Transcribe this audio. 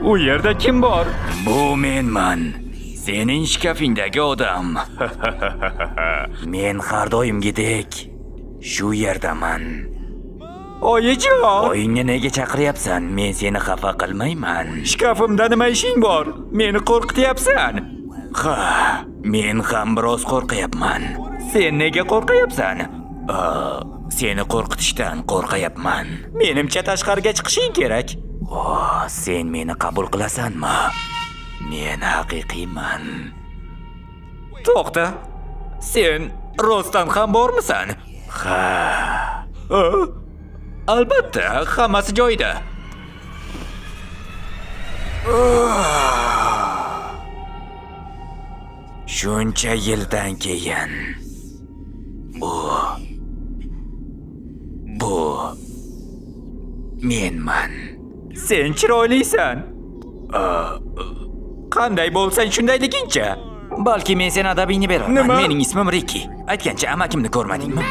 U yerda kim bor? Bu menman. Sening shkafingdagi odam. Men har doimgidek shu yerdaman. Oyijon! Oyingni nega chaqiryapsan? Men seni xafa qilmayman. Shkafimda nima ishing bor? Meni qo'rqityapsan. Ha, men ham biroz qo'rqayapman. Sen nega qo'rqayapsan? Seni qo'rqitishdan qo'rqayapman. Menimcha tashqariga chiqishing kerak. Sen meni qabul qilasanmi? Men haqiqiyman. To'xta. Sen rostdan ham bormisan? Ha. Albatta, hammasi joyida. Shuncha yildan keyin bu menman. Sen chiroylisan. Qanday bo'lsang shundayligingcha. Balki men sen adabingni beraman. Nima? Mening ismim Rikki. Aytgancha amakimni ko'rmadingmi?